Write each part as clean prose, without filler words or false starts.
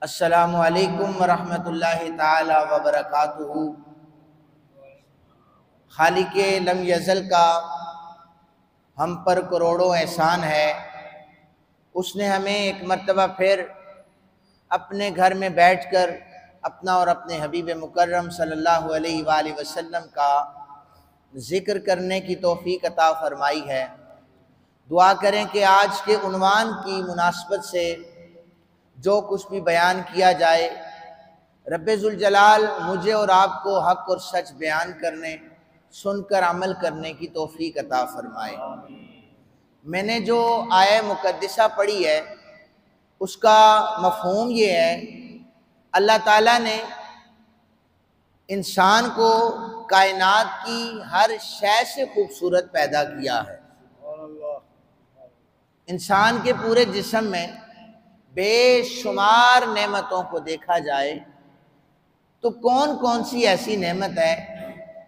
السلام علیکم ورحمۃ اللہ تعالی وبرکاتہ۔ خالق لم یزل کا ہم پر کروڑوں احسان ہے، اس نے ہمیں ایک مرتبہ پھر اپنے گھر میں بیٹھ کر اپنا اور اپنے حبیب مکرم صلی اللہ علیہ وآلہ وسلم کا ذکر کرنے کی توفیق عطا فرمائی ہے۔ دعا کریں کہ آج کے عنوان کی مناسبت سے جو کچھ بھی بیان کیا جائے، رب ذوالجلال مجھے اور آپ کو حق اور سچ بیان کرنے، سن کر عمل کرنے کی توفیق عطا فرمائے۔ میں نے جو آیہ مقدسہ پڑھی ہے اس کا مفہوم یہ ہے، اللہ تعالیٰ نے انسان کو کائنات کی ہر شے سے خوبصورت پیدا کیا ہے۔ انسان کے پورے جسم میں بے شمار نعمتوں کو دیکھا جائے تو کون کون سی ایسی نعمت ہے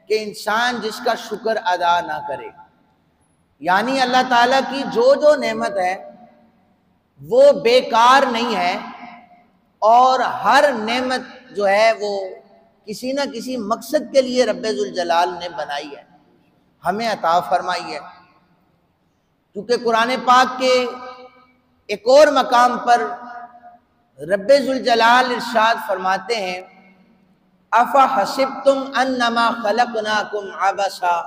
کہ انسان جس کا شکر ادا نہ کرے؟ یعنی اللہ تعالیٰ کی جو نعمت ہے وہ بیکار نہیں ہے، اور ہر نعمت جو ہے وہ کسی نہ کسی مقصد کے لیے رب ذوالجلال نے بنائی ہے، ہمیں عطا فرمائی ہے۔ کیونکہ قرآن پاک کے ایک اور مقام پر رب ذوالجلال ارشاد فرماتے ہیں، اَفَحَسِبْتُمْ أَنَّمَا خَلَقْنَاكُمْ عَبَثًا،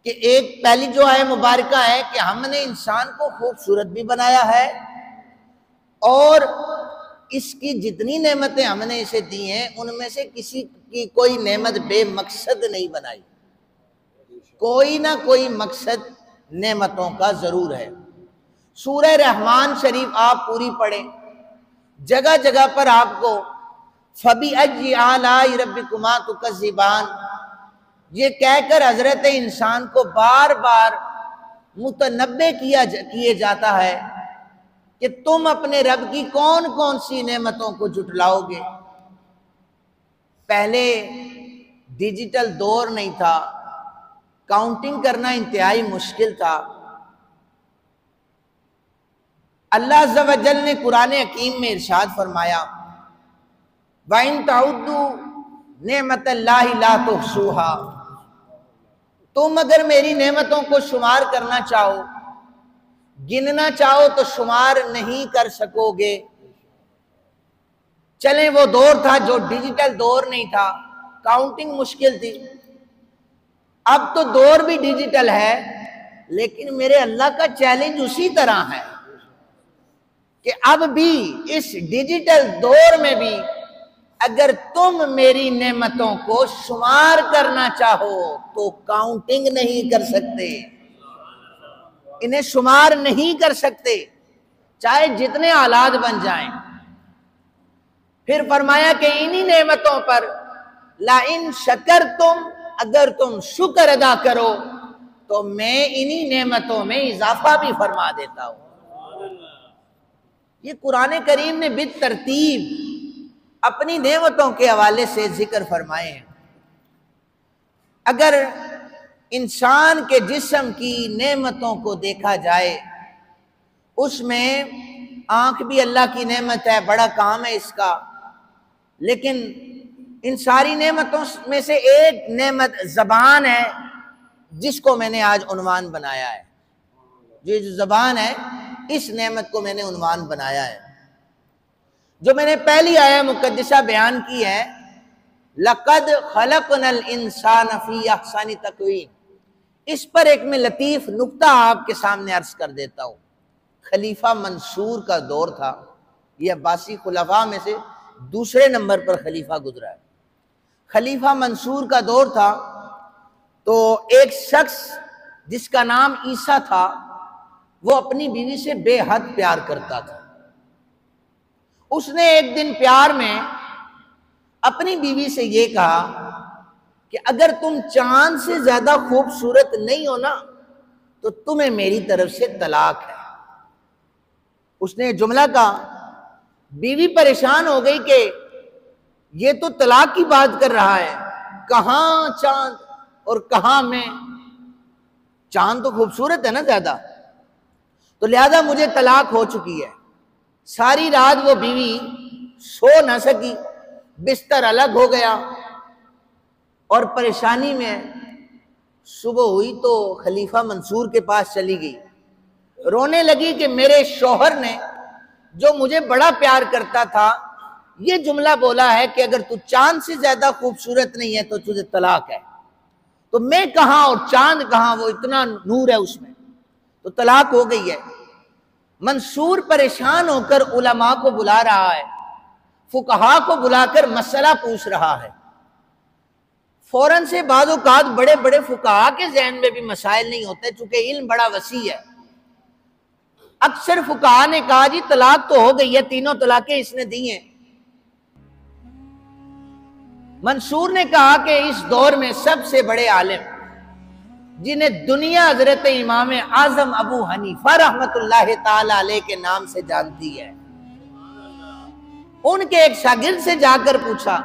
کہ ایک پہلی جو آیہ مبارکہ ہے کہ ہم نے انسان کو خوبصورت بھی بنایا ہے، اور اس کی جتنی نعمتیں ہم نے اسے دی ہیں ان میں سے کسی کی کوئی نعمت بے مقصد نہیں بنائی، کوئی نہ کوئی مقصد نعمتوں کا ضرور ہے۔ سورہ رحمان شریف آپ پوری پڑھیں، جگہ جگہ پر آپ کو فَبِأَيِّ آلَاءِ رَبِّكُمَا تُكَذِّبَانِ یہ کہہ کر حضرت انسان کو بار بار متنبہ کیے جاتا ہے کہ تم اپنے رب کی کون کون سی نعمتوں کو جھٹلاؤ گے۔ پہلے ڈیجیٹل دور نہیں تھا، کاؤنٹنگ کرنا انتہائی مشکل تھا۔ اللہ عز و جل نے قرآن حکیم میں ارشاد فرمایا، وَإِن تَعُدُّوا نِعْمَتَ اللَّهِ لَا تُحْصُوهَا تم اگر میری نعمتوں کو شمار کرنا چاہو، گننا چاہو تو شمار نہیں کر سکو گے۔ چلیں وہ دور تھا جو ڈیجیٹل دور نہیں تھا، کاؤنٹنگ مشکل تھی، اب تو دور بھی ڈیجیٹل ہے، لیکن میرے اللہ کا چیلنج اسی طرح ہے کہ اب بھی اس ڈیجیٹل دور میں بھی اگر تم میری نعمتوں کو شمار کرنا چاہو تو کاؤنٹنگ نہیں کر سکتے، انہیں شمار نہیں کر سکتے، چاہے جتنے آلات بن جائیں۔ پھر فرمایا کہ انہی نعمتوں پر لَإِن شَكَرْتُمْ اگر تم شکر ادا کرو تو میں انہی نعمتوں میں اضافہ بھی فرما دیتا ہوں۔ یہ قرآن کریم نے بالترتیب اپنی نعمتوں کے حوالے سے ذکر فرمائے ہیں۔ اگر انسان کے جسم کی نعمتوں کو دیکھا جائے، اس میں آنکھ بھی اللہ کی نعمت ہے، بڑا کام ہے اس کا، لیکن ان ساری نعمتوں میں سے ایک نعمت زبان ہے، جس کو میں نے آج عنوان بنایا ہے۔ جو زبان ہے، اس نعمت کو میں نے عنوان بنایا ہے۔ جو میں نے پہلی آیہ مقدسہ بیان کی ہے، لَقَدْ خَلَقْنَا الْإِنسَانَ فِي أَحْسَنِ تَقْوِيمٍ، اس پر ایک میں لطیف نکتہ آپ کے سامنے عرض کر دیتا ہوں۔ خلیفہ منصور کا دور تھا، یہ عباسی خلفاء میں سے دوسرے نمبر پر خلیفہ گزرا ہے۔ خلیفہ منصور کا دور تھا تو ایک شخص جس کا نام عیسیٰ تھا، وہ اپنی بیوی سے بے حد پیار کرتا تھا۔ اس نے ایک دن پیار میں اپنی بیوی سے یہ کہا کہ اگر تم چاند سے زیادہ خوبصورت نہیں ہو نا تو تمہیں میری طرف سے طلاق ہے۔ اس نے جملہ کہا، بیوی پریشان ہو گئی کہ یہ تو طلاق کی بات کر رہا ہے، کہاں چاند اور کہاں میں، چاند تو خوبصورت ہے نا زیادہ، تو لہذا مجھے طلاق ہو چکی ہے۔ ساری رات وہ بیوی سو نہ سکی، بستر الگ ہو گیا اور پریشانی میں صبح ہوئی تو خلیفہ منصور کے پاس چلی گئی، رونے لگی کہ میرے شوہر نے جو مجھے بڑا پیار کرتا تھا یہ جملہ بولا ہے کہ اگر تو چاند سے زیادہ خوبصورت نہیں ہے تو تجھے طلاق ہے، تو میں کہاں اور چاند کہاں، وہ اتنا نور ہے اس میں، تو طلاق ہو گئی ہے۔ منصور پریشان ہو کر علماء کو بلا رہا ہے، فقہا کو بلا کر مسئلہ پوچھ رہا ہے۔ فوراً سے بعض اوقات بڑے بڑے فقہا کے ذہن میں بھی مسائل نہیں ہوتے، چونکہ علم بڑا وسیع ہے۔ اکثر فقہا نے کہا جی طلاق تو ہو گئی ہے، تینوں طلاقیں اس نے دی ہیں۔ منصور نے کہا کہ اس دور میں سب سے بڑے عالم جنہیں دنیا حضرت امام اعظم ابو حنیفہ رحمت اللہ تعالی علیہ کے نام سے جانتی ہے، ان کے ایک شاگرد سے جا کر پوچھا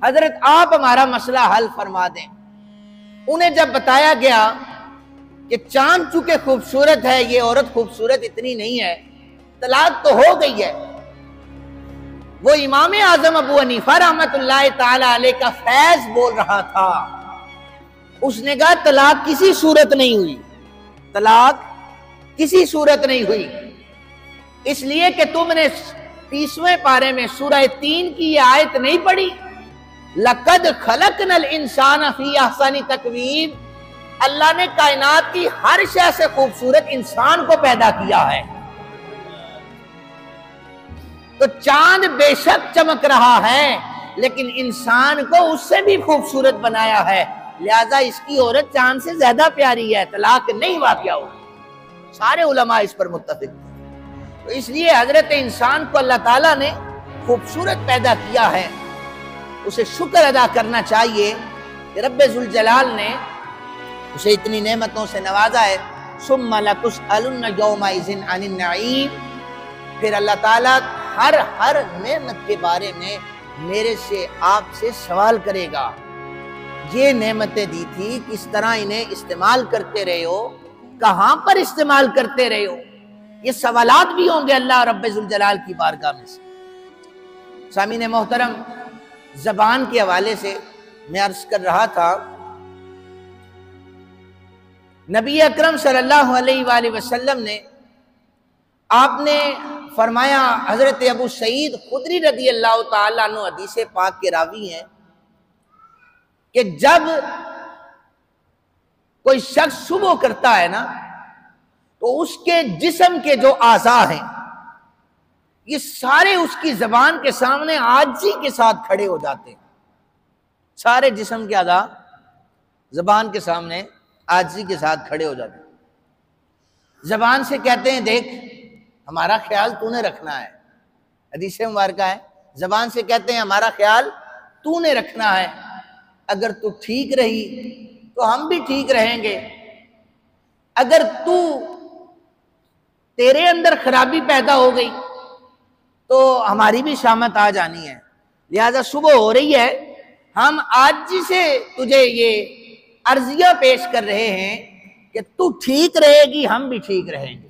حضرت آپ ہمارا مسئلہ حل فرما دیں۔ انہیں جب بتایا گیا کہ چاند چونکہ خوبصورت ہے، یہ عورت خوبصورت اتنی نہیں ہے، طلاق تو ہو گئی ہے، وہ امام اعظم ابو حنیفہ رحمت اللہ تعالی علیہ کا فیض بول رہا تھا، اس نے کہا طلاق کسی صورت نہیں ہوئی، طلاق کسی صورت نہیں ہوئی، اس لیے کہ تم نے 30ویں پارے میں سورہ 3 کی یہ آیت نہیں پڑھی، لَقَدْ خَلَقْنَا الْإِنسَانَ فِي أَحْسَنِ تَقْوِيمٍ، اللہ نے کائنات کی ہر شے سے خوبصورت انسان کو پیدا کیا ہے۔ تو چاند بے شک چمک رہا ہے لیکن انسان کو اس سے بھی خوبصورت بنایا ہے، لہذا اس کی عورت چاند سے زیادہ پیاری ہے، طلاق نہیں واقع ہو۔ سارے علماء اس پر متفق ہیں۔ تو اس لیے حضرت انسان کو اللہ تعالیٰ نے خوبصورت پیدا کیا ہے، اسے شکر ادا کرنا چاہیے کہ رب ذوالجلال نے اسے اتنی نعمتوں سے نوازا ہے۔ ثم لتسألن یومئذ عن النعیم، پھر اللہ تعالیٰ ہر نعمت کے بارے میں میرے سے آپ سے سوال کرے گا، یہ نعمتیں دی تھی کس طرح انہیں استعمال کرتے رہے ہو، کہاں پر استعمال کرتے رہے ہو، یہ سوالات بھی ہوں گے اللہ رب ذوالجلال کی بارگاہ میں سے۔ سامعین محترم، زبان کے حوالے سے میں عرض کر رہا تھا، نبی اکرم صلی اللہ علیہ وآلہ وسلم نے آپ نے فرمایا، حضرت ابو سعید خدری رضی اللہ تعالیٰ عنہ حدیث پاک کے راوی ہیں، کہ جب کوئی شخص صبح کرتا ہے نا تو اس کے جسم کے جو اعضاء ہیں یہ سارے اس کی زبان کے سامنے عاجزی کے ساتھ کھڑے ہو جاتے ہیں، سارے جسم کے اعضاء زبان کے سامنے عاجزی کے ساتھ کھڑے ہو جاتے ہیں۔ زبان سے کہتے ہیں دیکھ ہمارا خیال تو نے رکھنا ہے، حدیث مبارکہ ہے، زبان سے کہتے ہیں ہمارا خیال تو نے رکھنا ہے، اگر تو ٹھیک رہی تو ہم بھی ٹھیک رہیں گے، اگر تیرے اندر خرابی پیدا ہو گئی تو ہماری بھی شامت آ جانی ہے، لہذا صبح ہو رہی ہے، ہم آج جی سے تجھے یہ عرضیہ پیش کر رہے ہیں کہ تو ٹھیک رہے گی ہم بھی ٹھیک رہیں گے۔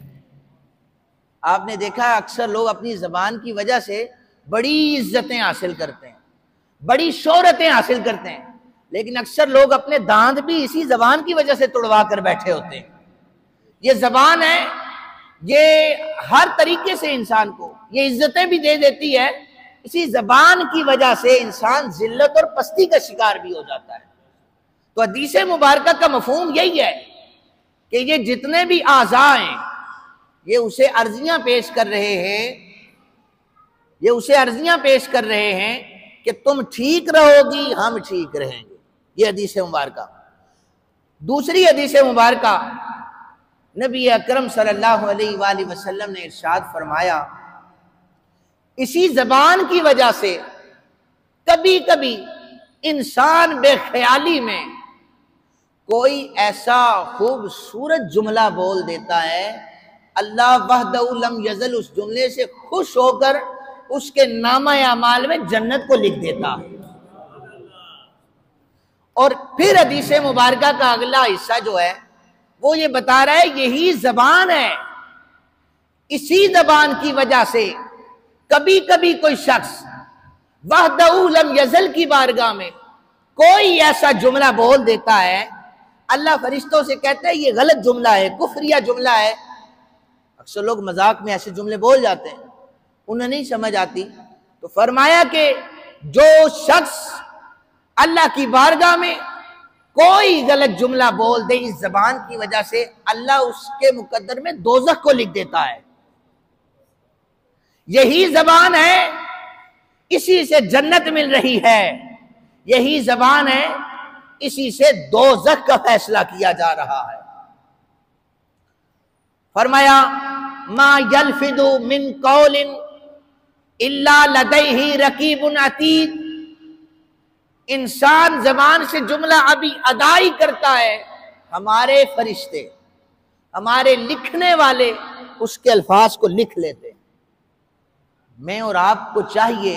آپ نے دیکھا اکثر لوگ اپنی زبان کی وجہ سے بڑی عزتیں حاصل کرتے ہیں، بڑی شہرتیں حاصل کرتے ہیں، لیکن اکثر لوگ اپنے دانت بھی اسی زبان کی وجہ سے توڑوا کر بیٹھے ہوتے ہیں۔ یہ زبان ہے، یہ ہر طریقے سے انسان کو یہ عزتیں بھی دے دیتی ہے، اسی زبان کی وجہ سے انسان ذلت اور پستی کا شکار بھی ہو جاتا ہے۔ تو حدیث مبارکہ کا مفہوم یہی ہے کہ یہ جتنے بھی اعضاء ہیں یہ اسے عرضیاں پیش کر رہے ہیں، یہ اسے عرضیاں پیش کر رہے ہیں کہ تم ٹھیک رہو گی ہم ٹھیک رہیں گے، یہ حدیث مبارکہ۔ دوسری حدیث مبارکہ نبی اکرم صلی اللہ علیہ وآلہ وسلم نے ارشاد فرمایا، اسی زبان کی وجہ سے کبھی کبھی انسان بے خیالی میں کوئی ایسا خوبصورت جملہ بول دیتا ہے، اللہ وحدہ لم یزل اس جملے سے خوش ہو کر اس کے نامہ اعمال میں جنت کو لکھ دیتا۔ اور پھر حدیث مبارکہ کا اگلا حصہ جو ہے وہ یہ بتا رہا ہے یہی زبان ہے، اسی زبان کی وجہ سے کبھی کبھی کوئی شخص وحدہ لم یزل کی بارگاہ میں کوئی ایسا جملہ بول دیتا ہے، اللہ فرشتوں سے کہتا ہے یہ غلط جملہ ہے، کفریہ جملہ ہے۔ اکثر لوگ مذاق میں ایسے جملے بول جاتے ہیں، انہیں نہیں سمجھ آتی، تو فرمایا کہ جو شخص اللہ کی بارگاہ میں کوئی غلط جملہ بول دے اس زبان کی وجہ سے، اللہ اس کے مقدر میں دوزخ کو لکھ دیتا ہے۔ یہی زبان ہے، اسی سے جنت مل رہی ہے، یہی زبان ہے، اسی سے دوزخ کا فیصلہ کیا جا رہا ہے۔ فرمایا ما یلفظ من قول الا لدیہ رقیب عتید، انسان زبان سے جملہ ابھی ادا ہی کرتا ہے، ہمارے فرشتے، ہمارے لکھنے والے اس کے الفاظ کو لکھ لیتے ہیں۔ میں اور آپ کو چاہیے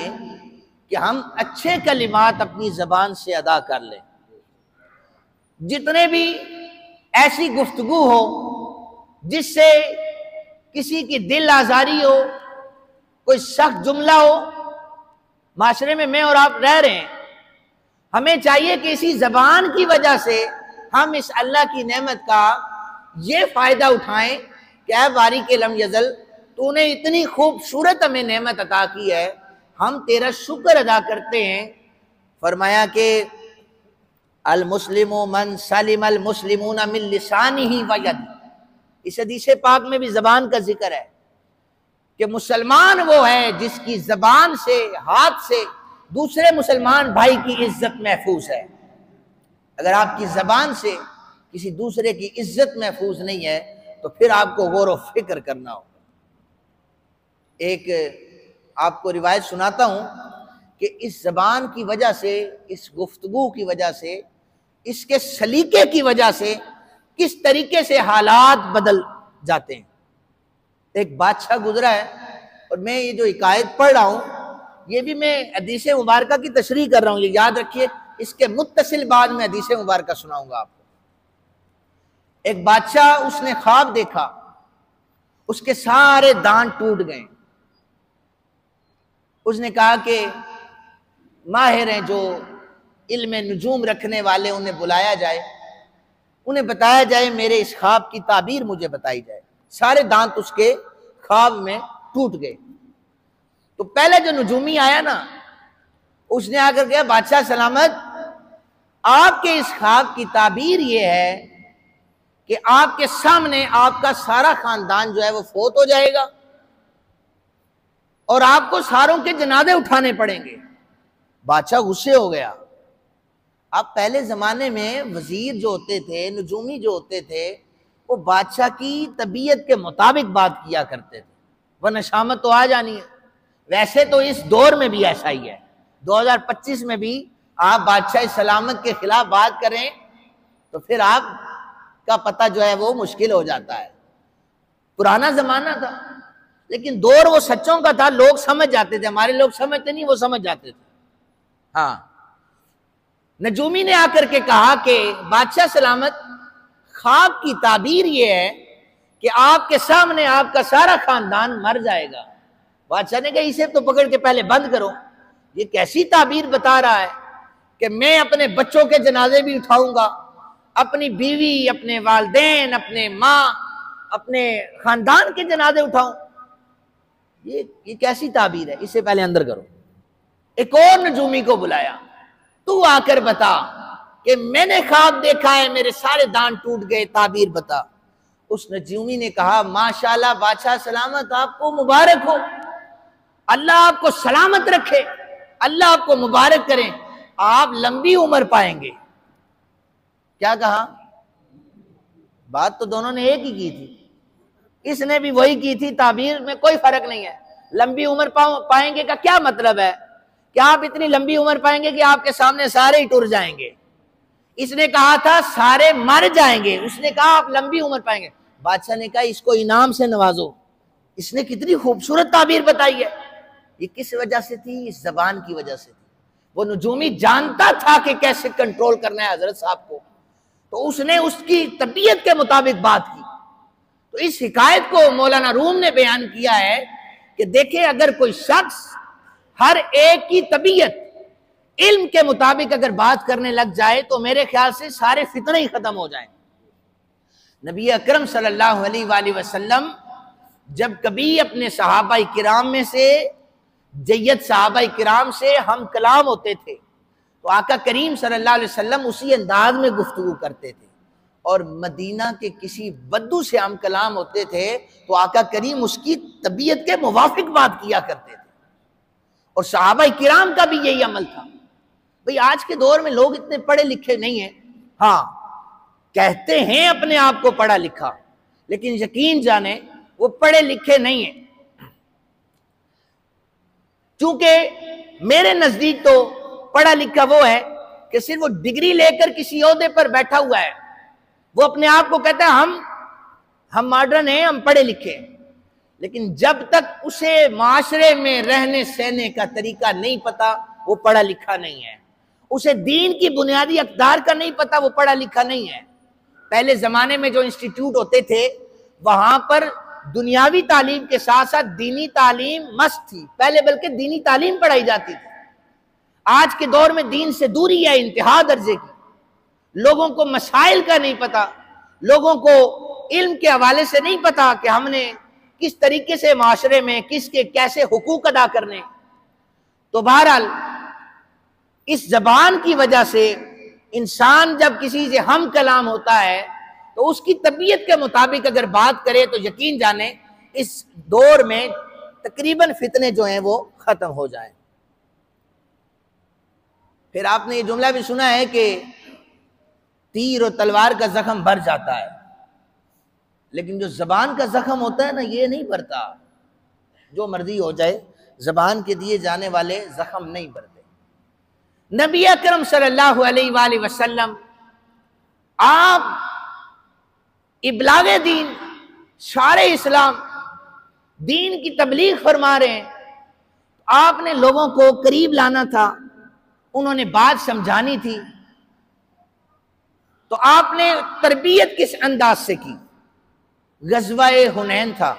کہ ہم اچھے کلمات اپنی زبان سے ادا کر لیں۔ جتنے بھی ایسی گفتگو ہو جس سے کسی کی دل آزاری ہو، کوئی سخت جملہ ہو، معاشرے میں اور آپ رہ رہے ہیں، ہمیں چاہیے کہ اسی زبان کی وجہ سے ہم اس اللہ کی نعمت کا یہ فائدہ اٹھائیں کہ اے باری کے لم یزل، تو نے اتنی خوبصورت ہمیں نعمت عطا کی ہے، ہم تیرا شکر ادا کرتے ہیں۔ فرمایا کہ المسلم من سلم المسلمون من لسانہ و یدہ، اس حدیث پاک میں بھی زبان کا ذکر ہے کہ مسلمان وہ ہے جس کی زبان سے، ہاتھ سے دوسرے مسلمان بھائی کی عزت محفوظ ہے۔ اگر آپ کی زبان سے کسی دوسرے کی عزت محفوظ نہیں ہے تو پھر آپ کو غور و فکر کرنا ہوگا۔ ایک آپ کو روایت سناتا ہوں کہ اس زبان کی وجہ سے، اس گفتگو کی وجہ سے، اس کے سلیقے کی وجہ سے کس طریقے سے حالات بدل جاتے ہیں۔ ایک بادشاہ گزرا ہے، اور میں یہ جو حکایت پڑھ رہا ہوں یہ بھی میں حدیث مبارکہ کی تشریح کر رہا ہوں، یہ یاد رکھیے، اس کے متصل بعد میں حدیث مبارکہ سناؤں گا آپ کو۔ ایک بادشاہ، اس نے خواب دیکھا، اس کے سارے دانت ٹوٹ گئے۔ اس نے کہا کہ ماہر ہیں جو علم نجوم رکھنے والے، انہیں بلایا جائے، انہیں بتایا جائے، میرے اس خواب کی تعبیر مجھے بتائی جائے۔ سارے دانت اس کے خواب میں ٹوٹ گئے۔ تو پہلے جو نجومی آیا نا، اس نے آ کر کہا بادشاہ سلامت، آپ کے اس خواب کی تعبیر یہ ہے کہ آپ کے سامنے آپ کا سارا خاندان جو ہے وہ فوت ہو جائے گا اور آپ کو ساروں کے جنازے اٹھانے پڑیں گے۔ بادشاہ غصے ہو گیا۔ اب پہلے زمانے میں وزیر جو ہوتے تھے، نجومی جو ہوتے تھے، وہ بادشاہ کی طبیعت کے مطابق بات کیا کرتے تھے، ورنہ شامت تو آ جانی ہے۔ ویسے تو اس دور میں بھی ایسا ہی ہے، 2025 میں بھی آپ بادشاہ سلامت کے خلاف بات کریں تو پھر آپ کا پتہ جو ہے وہ مشکل ہو جاتا ہے۔ پرانا زمانہ تھا، لیکن دور وہ سچوں کا تھا، لوگ سمجھ جاتے تھے، ہمارے لوگ سمجھتے نہیں، وہ سمجھ جاتے تھے۔ ہاں، نجومی نے آ کر کے کہا کہ بادشاہ سلامت، خواب کی تعبیر یہ ہے کہ آپ کے سامنے آپ کا سارا خاندان مر جائے گا۔ بادشاہ نے کہا اسے تو پکڑ کے پہلے بند کرو، یہ کیسی تعبیر بتا رہا ہے کہ میں اپنے بچوں کے جنازے بھی اٹھاؤں گا، اپنی بیوی، اپنے والدین، اپنے ماں، اپنے خاندان کے جنازے اٹھاؤں؟ یہ کیسی تعبیر ہے؟ اسے پہلے اندر کرو۔ ایک اور نجومی کو بلایا، تو آ کر بتا کہ میں نے خواب دیکھا ہے، میرے سارے دانت ٹوٹ گئے، تعبیر بتا۔ اس نجومی نے کہا ماشاءاللہ بادشاہ سلامت، آپ کو مبارک ہو، اللہ آپ کو سلامت رکھے، اللہ آپ کو مبارک کریں، آپ لمبی عمر پائیں گے۔ کیا کہا؟ بات تو دونوں نے ایک ہی کی تھی، اس نے بھی وہی کی تھی، تعبیر میں کوئی فرق نہیں ہے۔ لمبی عمر پائیں گے کا کیا مطلب ہے؟ کہ آپ اتنی لمبی عمر پائیں گے کہ آپ کے سامنے سارے ہی ٹر جائیں گے۔ اس نے کہا تھا سارے مر جائیں گے، اس نے کہا آپ لمبی عمر پائیں گے۔ بادشاہ نے کہا اس کو انعام سے نوازو، اس نے کتنی خوبصورت تعبیر بتائی ہے۔ یہ کس وجہ سے تھی؟ اس زبان کی وجہ سے تھی۔ وہ نجومی جانتا تھا کہ کیسے کنٹرول کرنا ہے حضرت صاحب کو، تو اس نے اس کی طبیعت کے مطابق بات کی۔ تو اس حکایت کو مولانا روم نے بیان کیا ہے کہ دیکھیں اگر کوئی شخص ہر ایک کی طبیعت علم کے مطابق اگر بات کرنے لگ جائے تو میرے خیال سے سارے فتنے ہی ختم ہو جائیں۔ نبی اکرم صلی اللہ علیہ وآلہ وسلم جب کبھی اپنے صحابہ کرام میں سے جید صحابہ کرام سے ہم کلام ہوتے تھے تو آقا کریم صلی اللہ علیہ وسلم اسی انداز میں گفتگو کرتے تھے، اور مدینہ کے کسی بدو سے ہم کلام ہوتے تھے تو آقا کریم اس کی طبیعت کے موافق بات کیا کرتے تھے، اور صحابہ کرام کا بھی یہی عمل تھا۔ بھئی آج کے دور میں لوگ اتنے پڑھے لکھے نہیں ہیں، ہاں کہتے ہیں اپنے آپ کو پڑھا لکھا، لیکن یقین جانیں وہ پڑھے لکھے نہیں ہیں۔ چونکہ میرے نزدیک تو پڑھا لکھا وہ ہے کہ صرف وہ ڈگری لے کر کسی عہدے پر بیٹھا ہوا ہے، وہ اپنے آپ کو کہتا ہے ہم ماڈرن ہیں، ہم پڑھے لکھے ہیں، لیکن جب تک اسے معاشرے میں رہنے سہنے کا طریقہ نہیں پتا وہ پڑھا لکھا نہیں ہے، اسے دین کی بنیادی اقدار کا نہیں پتا وہ پڑھا لکھا نہیں ہے۔ پہلے زمانے میں جو انسٹیٹیوٹ ہوتے تھے وہاں پر دنیاوی تعلیم کے ساتھ ساتھ دینی تعلیم مست تھی، پہلے بلکہ دینی تعلیم پڑھائی جاتی تھی۔ آج کے دور میں دین سے دوری ہے انتہا درجے کی، لوگوں کو مسائل کا نہیں پتا، لوگوں کو علم کے حوالے سے نہیں پتا کہ ہم نے کس طریقے سے معاشرے میں کس کے کیسے حقوق ادا کرنے۔ تو بہرحال اس زبان کی وجہ سے انسان جب کسی سے ہم کلام ہوتا ہے تو اس کی طبیعت کے مطابق اگر بات کرے تو یقین جانیں اس دور میں تقریباً فتنے جو ہیں وہ ختم ہو جائیں۔ پھر آپ نے یہ جملہ بھی سنا ہے کہ تیر اور تلوار کا زخم بھر جاتا ہے، لیکن جو زبان کا زخم ہوتا ہے نا یہ نہیں بھرتا، جو مرضی ہو جائے زبان کے دیے جانے والے زخم نہیں بھرتے۔ نبی اکرم صلی اللہ علیہ وآلہ وسلم آپ ابلاغ دین، شعار اسلام، دین کی تبلیغ فرما رہے ہیں، آپ نے لوگوں کو قریب لانا تھا، انہوں نے بات سمجھانی تھی، تو آپ نے تربیت کس انداز سے کی؟ غزوہ حنین تھا،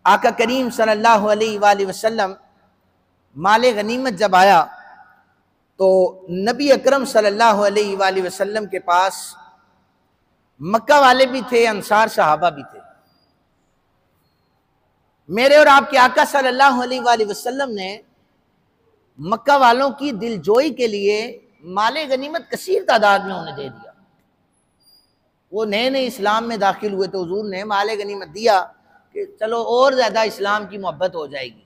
آقا کریم صلی اللہ علیہ وآلہ وسلم مال غنیمت جب آیا تو نبی اکرم صلی اللہ علیہ وآلہ وسلم کے پاس مکہ والے بھی تھے، انصار صحابہ بھی تھے۔ میرے اور آپ کے آقا صلی اللہ علیہ وآلہ وسلم نے مکہ والوں کی دل جوئی کے لیے مال غنیمت کثیر تعداد میں انہیں دے دیا۔ وہ نئے نئے اسلام میں داخل ہوئے تو حضور نے مال غنیمت دیا کہ چلو اور زیادہ اسلام کی محبت ہو جائے گی۔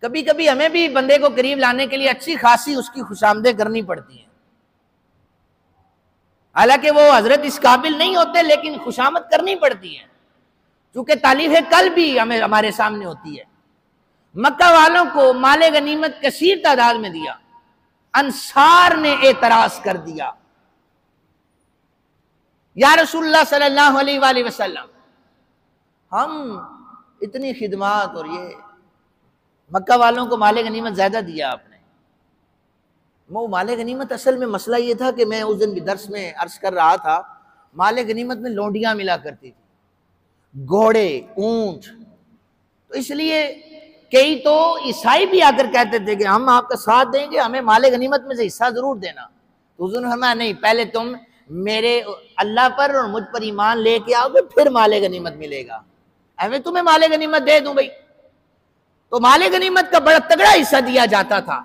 کبھی کبھی ہمیں بھی بندے کو قریب لانے کے لیے اچھی خاصی اس کی خوشامدیں کرنی پڑتی ہیں، حالانکہ وہ حضرت اس قابل نہیں ہوتے لیکن خوشامد کرنی پڑتی ہے، چونکہ تالیف کل بھی ہمارے سامنے ہوتی ہے۔ مکہ والوں کو مال غنیمت کثیر تعداد میں دیا، انصار نے اعتراض کر دیا، یا رسول اللہ صلی اللہ علیہ وآلہ وسلم ہم اتنی خدمات اور یہ مکہ والوں کو مال غنیمت زیادہ دیا آپ نے۔ وہ مال غنیمت اصل میں مسئلہ یہ تھا کہ میں اس دن بھی درس میں عرض کر رہا تھا، مال غنیمت میں لونڈیاں ملا کرتی تھی، گھوڑے، اونٹ، تو اس لیے کئی تو عیسائی بھی آ کر کہتے تھے کہ ہم آپ کا ساتھ دیں گے، ہمیں مال غنیمت میں سے حصہ ضرور دینا۔ تو حضور نے فرمایا نہیں، پہلے تم میرے اللہ پر اور مجھ پر ایمان لے کے آؤ گے پھر مال غنیمت ملے گا، میں تمہیں مال غنیمت دے دوں بھائی۔ تو مال غنیمت کا بڑا تگڑا حصہ دیا جاتا تھا۔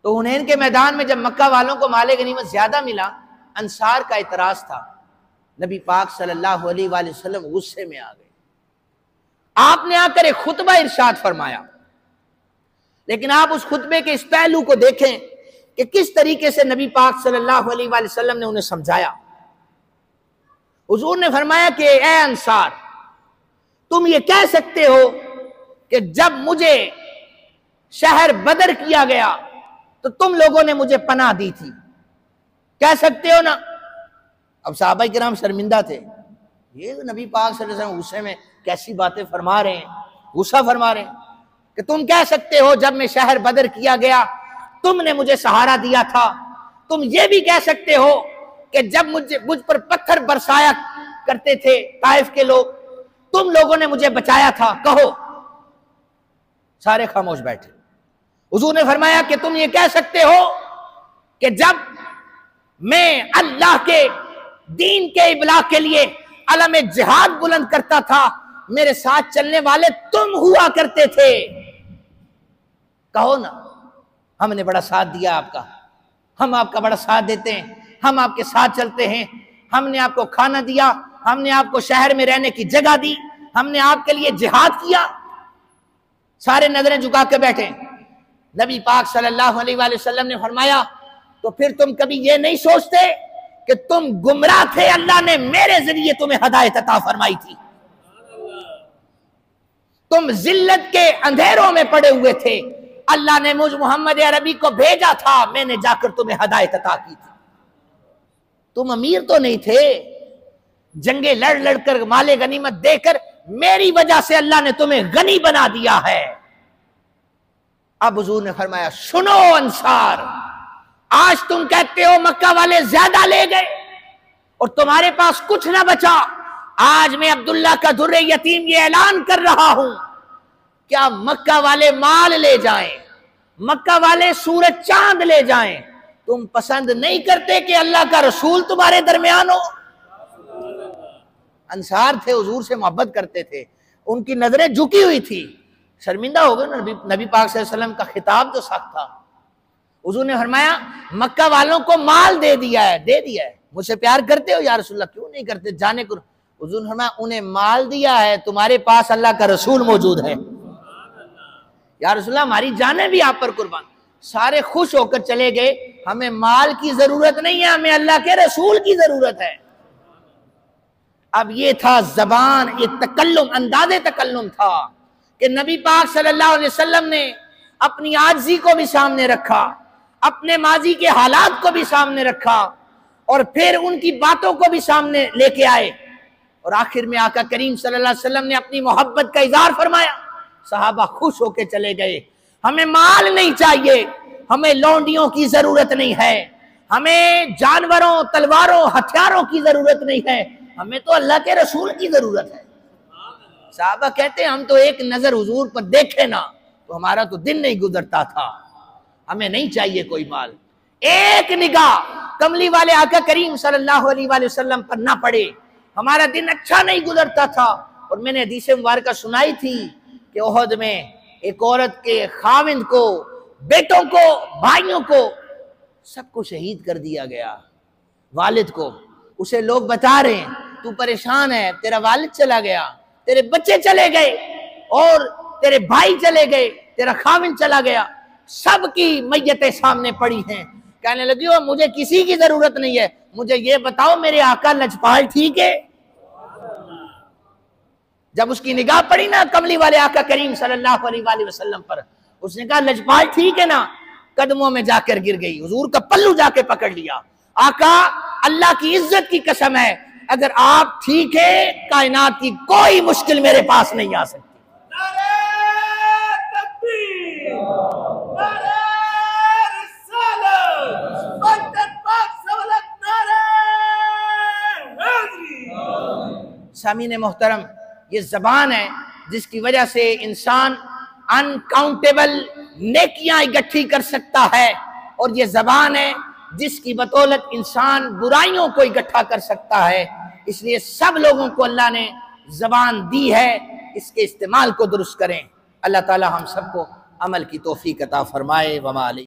تو حنین کے میدان میں جب مکہ والوں کو مال غنیمت زیادہ ملا، انصار کا اعتراض تھا، نبی پاک صلی اللہ علیہ وآلہ وسلم غصے میں آ گئے۔ آپ نے آ کر ایک خطبہ ارشاد فرمایا، لیکن آپ اس خطبے کے اس پہلو کو دیکھیں کہ کس طریقے سے نبی پاک صلی اللہ علیہ وآلہ وسلم نے انہیں سمجھایا۔ حضور نے فرمایا کہ اے انصار، تم یہ کہہ سکتے ہو کہ جب مجھے شہر بدر کیا گیا تو تم لوگوں نے مجھے پناہ دی تھی، کہہ سکتے ہو نا؟ اب صحابہ کرام شرمندہ تھے، یہ نبی پاک صلی اللہ علیہ وسلم غصے میں کیسی باتیں فرما رہے ہیں، غصہ فرما رہے ہیں کہ تم کہہ سکتے ہو جب میں شہر بدر کیا گیا تم نے مجھے سہارا دیا تھا، تم یہ بھی کہہ سکتے ہو کہ جب مجھ پر پتھر برسایا کرتے تھے طائف کے لوگ، تم لوگوں نے مجھے بچایا تھا، کہو۔ سارے خاموش بیٹھے۔ حضور نے فرمایا کہ تم یہ کہہ سکتے ہو کہ جب میں اللہ کے دین کے ابلاغ کے لیے علم جہاد بلند کرتا تھا، میرے ساتھ چلنے والے تم ہوا کرتے تھے، کہو نا ہم نے بڑا ساتھ دیا آپ کا، ہم آپ کا بڑا ساتھ دیتے ہیں، ہم آپ کے ساتھ چلتے ہیں، ہم نے آپ کو کھانا دیا، ہم نے آپ کو شہر میں رہنے کی جگہ دی، ہم نے آپ کے لیے جہاد کیا۔ سارے نظریں جھکا کے بیٹھے۔ نبی پاک صلی اللہ علیہ وآلہ وسلم نے فرمایا تو پھر تم کبھی یہ نہیں سوچتے کہ تم گمراہ تھے، اللہ نے میرے ذریعے تمہیں ہدایت عطا فرمائی تھی، تم ذلت کے اندھیروں میں پڑے ہوئے تھے، اللہ نے مجھ محمد عربی کو بھیجا تھا، میں نے جا کر تمہیں ہدایت عطا کی تھی۔ تم امیر تو نہیں تھے، جنگیں لڑ لڑ کر مال غنیمت دے کر میری وجہ سے اللہ نے تمہیں غنی بنا دیا ہے۔ اب حضور نے فرمایا سنو انصار، آج تم کہتے ہو مکہ والے زیادہ لے گئے اور تمہارے پاس کچھ نہ بچا، آج میں عبداللہ کا در یتیم یہ اعلان کر رہا ہوں، کیا مکہ والے مال لے جائیں، مکہ والے سورج چاند لے جائیں، تم پسند نہیں کرتے کہ اللہ کا رسول تمہارے درمیان ہو؟ انصار تھے، حضور سے محبت کرتے تھے، ان کی نظریں جھکی ہوئی تھی، شرمندہ ہو گئے۔ نبی پاک صلی اللہ علیہ وسلم کا خطاب جو سخت تھا، حضور نے فرمایا مکہ والوں کو مال دے دیا ہے، مجھ سے پیار کرتے ہو یا رسول اللہ؟ کیوں نہیں کرتے، جانے کو۔ حضور نے فرمایا انہیں مال دیا ہے، تمہارے پاس اللہ کا رسول موجود ہے، یا رسول اللہ ہماری جانیں بھی آپ پر قربان۔ سارے خوش ہو کر چلے گئے، ہمیں مال کی ضرورت نہیں ہے، ہمیں اللہ کے رسول کی ضرورت ہے۔ اب یہ تھا زبان، یہ تکلم، انداز تکلم تھا کہ نبی پاک صلی اللہ علیہ وسلم نے اپنی عاجزی کو بھی سامنے رکھا، اپنے ماضی کے حالات کو بھی سامنے رکھا، اور پھر ان کی باتوں کو بھی سامنے لے کے آئے، اور آخر میں آقا کریم صلی اللہ علیہ وسلم نے اپنی محبت کا اظہار فرمایا۔ صحابہ خوش ہو کے چلے گئے، ہمیں مال نہیں چاہیے، ہمیں لونڈیوں کی ضرورت نہیں ہے، ہمیں جانوروں، تلواروں، ہتھیاروں کی ضرورت نہیں ہے، ہمیں تو اللہ کے رسول کی ضرورت ہے۔ صحابہ کہتے ہیں ہم تو ایک نظر حضور پر دیکھے نا تو ہمارا تو دن نہیں گزرتا تھا، ہمیں نہیں چاہیے کوئی مال، ایک نگاہ کملی والے آقا کریم صلی اللہ علیہ وآلہ وسلم پر نہ پڑے ہمارا دن اچھا نہیں گزرتا تھا۔ اور میں نے حدیث مبارکہ سنائی تھی کہ احد میں ایک عورت کے خاوند کو، بیٹوں کو، بھائیوں کو، سب کو شہید کر دیا گیا، والد کو۔ اسے لوگ بتا رہے ہیں تو پریشان ہے، تیرا والد چلا گیا، تیرے بچے چلے گئے، اور تیرے بھائی چلے گئے، تیرا خاوند چلا گیا، سب کی میتیں سامنے پڑی ہیں۔ کہنے لگی ہو مجھے کسی کی ضرورت نہیں ہے، مجھے یہ بتاؤ میرے آقا لجپال ٹھیک ہے؟ جب اس کی نگاہ پڑی نا کملی والے آقا کریم صلی اللہ علیہ وآلہ وسلم پر، اس نے کہا لجپال ٹھیک ہے نا؟ قدموں میں جا کر گر گئی، حضور کا پلو جا کے پکڑ لیا۔ آقا اللہ کی عزت کی قسم ہے، اگر آپ ٹھیک ہے کائنات کی کوئی مشکل میرے پاس نہیں آ سکتی۔ سامعین محترم، یہ زبان ہے جس کی وجہ سے انسان انکاؤنٹیبل نیکیاں اکٹھی کر سکتا ہے، اور یہ زبان ہے جس کی بدولت انسان برائیوں کو اکٹھا کر سکتا ہے۔ اس لیے سب لوگوں کو اللہ نے زبان دی ہے، اس کے استعمال کو درست کریں۔ اللہ تعالی ہم سب کو عمل کی توفیق عطا فرمائے۔ وما علیہ